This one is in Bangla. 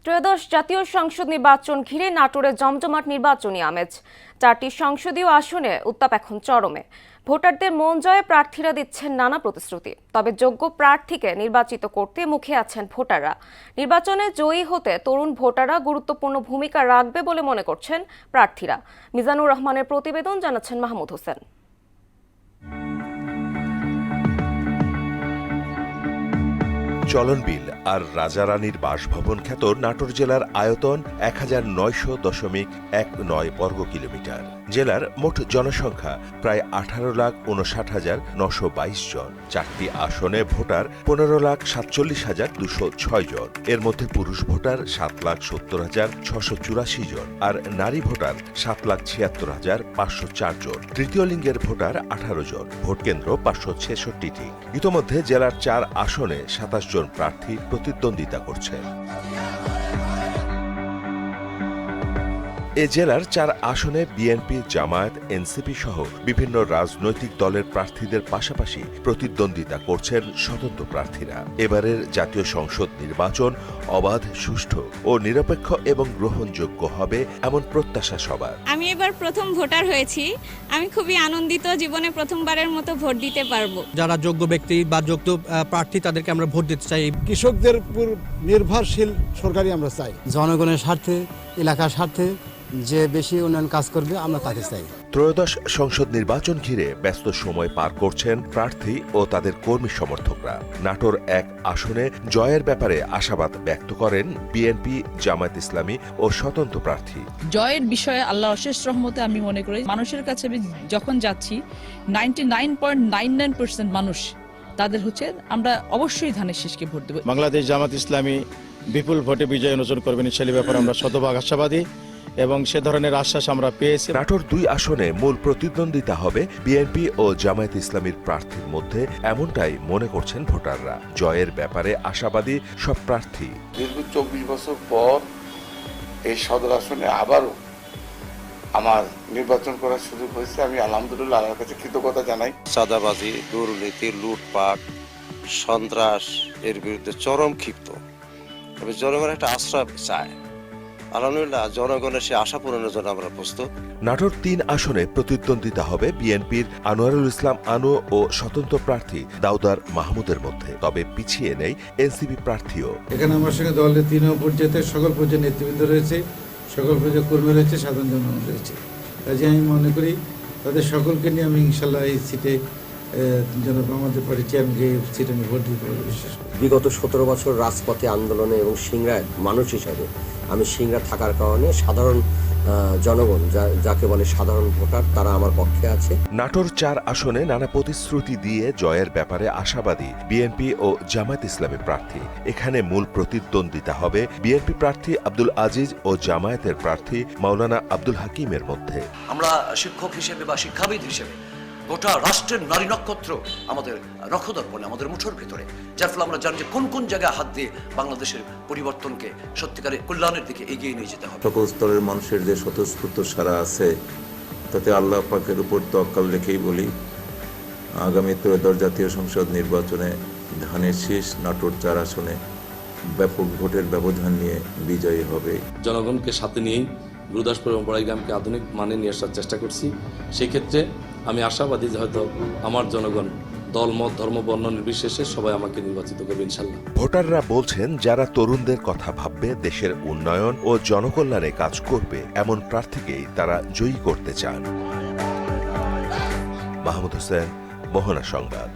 ত্রয়োদশ জাতীয় সংসদ নির্বাচন ঘিরে নাটোরে জমজমাট নির্বাচনী আমেজ। 4টি সংসদীয় আসনে উত্তাপ এখন চরমে। ভোটারদের মন জয়ে প্রার্থীরা দিচ্ছেন নানা প্রতিশ্রুতি। তবে যোগ্য প্রার্থীকে নির্বাচিত করতে মুখে আছেন ভোটাররা। নির্বাচনে জয়ী হতে তরুণ ভোটাররা গুরুত্বপূর্ণ ভূমিকা রাখবে বলে মনে করছেন প্রার্থীরা। মিজানুর রহমানের প্রতিবেদন জানাচ্ছেন মাহমুদ হোসেন। চলনবিল আর রাজারানীর বাসভবন খ্যাত নাটোর জেলার আয়তন ১,৯০০.19 বর্গ কিলোমিটার। জেলার মোট জনসংখ্যা প্রায় 18,59,922 জন। 4টি আসনে ভোটার 15,47,206 জন। এর মধ্যে পুরুষ ভোটার 7,70,684 জন আর নারী ভোটার 7,76,504 জন। তৃতীয় লিঙ্গের ভোটার 18 জন। ভোটকেন্দ্র 566টি। ইতোমধ্যে জেলার 4 আসনে 27 জন প্রার্থী প্রতিদ্বন্দ্বিতা করছেন। এ জেলার 4 আসনে বিএনপি, জামায়াত, এনসিপি সহ বিভিন্ন রাজনৈতিক দলের প্রার্থীদের পাশাপাশি প্রতিদ্বন্দ্বিতা করছেন স্বতন্ত্র প্রার্থীরা। এবারের জাতীয় সংসদ নির্বাচন অবাধ, সুষ্ঠু ও নিরপেক্ষ এবং গ্রহণযোগ্য হবে এমন প্রত্যাশা সবার। আমি এবার প্রথম ভোটার হয়েছি। আমি খুবই আনন্দিত, জীবনে প্রথমবারের মতো ভোট দিতে পারবো। যারা যোগ্য ব্যক্তি বা যোগ্য প্রার্থী তাদেরকে আমরা ভোট দিতে চাই। কৃষকদের উপর নির্ভরশীল সরকারই আমরা চাই। জনগণের স্বার্থে, এলাকার স্বার্থে যে বেশি উন্নয়ন কাজ করবে আমরা তাকে চাই। ত্রয়োদশ সংসদ নির্বাচন ঘিরে ব্যস্ত সময় পার করছেন প্রার্থী ও তাদের কর্মী সমর্থকরা। নাটোর 1 আসনে জয়ের ব্যাপারে আশাবাদ ব্যক্ত করেন বিএনপি, জামায়াত ইসলামী ও স্বতন্ত্র প্রার্থী। জয়ের বিষয়ে আল্লাহর অশেষ রহমতে আমি মনে করি মানুষের কাছে আমি যখন যাচ্ছি 99.99% মানুষ তাদের আমরা অবশ্যই ধানের শীষকে ভোট দেব। বাংলাদেশ জামায়াত ইসলামী বিপুল ভোটে বিজয় অর্জন করবেন, সেই ব্যাপারে আমরা শতভাগ আশাবাদী এবং সে ধরনের আশ্বাস আমরা পেয়েছি। নাটোর 2 আসনে মূল প্রতিদ্বন্দ্বিতা হবে বিএনপি ও জামায়াত ইসলামীর প্রার্থীর মধ্যে, এমনটাই মনে করছেন ভোটাররা। জয়ের ব্যাপারে আশাবাদী সব প্রার্থী। দীর্ঘ 24 বছর পর এই সদর আসনে আবারও আমার নির্বাচন করার সুযোগ হয়েছে। আমি আলহামদুলিল্লাহ আল্লাহর কাছে কৃতজ্ঞতা জানাই। চাঁদাবাজি, দুর্নীতি, লুটপাট, সন্ত্রাস এর বিরুদ্ধে চরম ক্ষিপ্ত। তবে জনগণ একটা আশ্রয় চায়। আলহামদুলিল্লাহ জনগণের সে আশা পূরণের জন্য আমরা প্রস্তুত। নাটোর 3 আসনে প্রতিদ্বন্দ্বিতা হবে বিএনপির আনোয়ারুল ইসলাম আনু ও স্বতন্ত্র প্রার্থী দাউদার মাহমুদের মধ্যে। তবে পিছিয়ে নেই এনসিপি প্রার্থীও। এখানে আমার সঙ্গে দলের 3 পর্যায়ে সকল পর্যায়ে নেতৃবৃন্দ রয়েছে, সকল পর্যায়ে কর্মী রয়েছে, সাধারণ জনগণ রয়েছে। কাজে আমি মনে করি তাদের সকলকে নিয়ে আমি ইনশাল্লাহ এই সিটে আমাদের পার্টি চেয়ারম্যানকে সিটে আমি ভোট দিতে পারবো বিশ্বাস করি। বিগত 17 বছর রাজপথে আন্দোলনে এবং সিংড়ায় মানুষ হিসাবে আমি সিংড়া থাকার কারণে সাধারণ জনগণ, যাকে বলে সাধারণ ভোটার, তারা আমার পক্ষে আছে। নাটোর 4 আসনে নানা প্রতিশ্রুতি দিয়ে জয়ের ব্যাপারে আশাবাদী বিএনপি ও জামায়াত ইসলামী প্রার্থী। এখানে মূল প্রতিদ্বন্দ্বিতা হবে বিএনপি প্রার্থী আব্দুল আজিজ ও জামায়াতের প্রার্থী মাওলানা আব্দুল হাকিমের মধ্যে। আমরা শিক্ষক হিসেবে বা শিক্ষাবিদ হিসেবে গোটা রাষ্ট্রের নারী নক্ষত্র আমাদের নখদর্পণে, আমাদের মুঠোর ভেতরে, যার ফলে আমরা জানি যে কোন কোন জায়গায় হাত দিয়ে বাংলাদেশের পরিবর্তনকে সত্যিকারের কল্যাণের দিকে এগিয়ে নিয়ে যেতে হবে। সকল স্তরের মানুষের যে স্বতঃস্ফূর্ত সারা আছে, তাতে আল্লাহ পাকের উপর তাওয়াক্কুল রেখেই বলি আগামী ত্রয়োদশ জাতীয় সংসদ নির্বাচনে ধানের শীষ নাটোর 4 আসনে ব্যাপক ভোটের ব্যবধান নিয়ে বিজয়ী হবে। জনগণকে সাথে নিয়েই গুরুদাসপুর এবং বড়াইগ্রামকে আধুনিক মানে নিয়ে আসার চেষ্টা করছি। সেই ক্ষেত্রে আমি আশাবাদী যে হয়তো আমার জনগণ দল, মত, ধর্ম, বর্ণ নির্বিশেষে সবাই আমাকে নির্বাচিত করবে ইনশাল্লাহ। ভোটাররা বলছেন যারা তরুণদের কথা ভাববে, দেশের উন্নয়ন ও জনকল্যাণে কাজ করবে, এমন প্রার্থীকেই তারা জয়ী করতে চান। মাহমুদ হোসেন, মোহনা সংবাদ।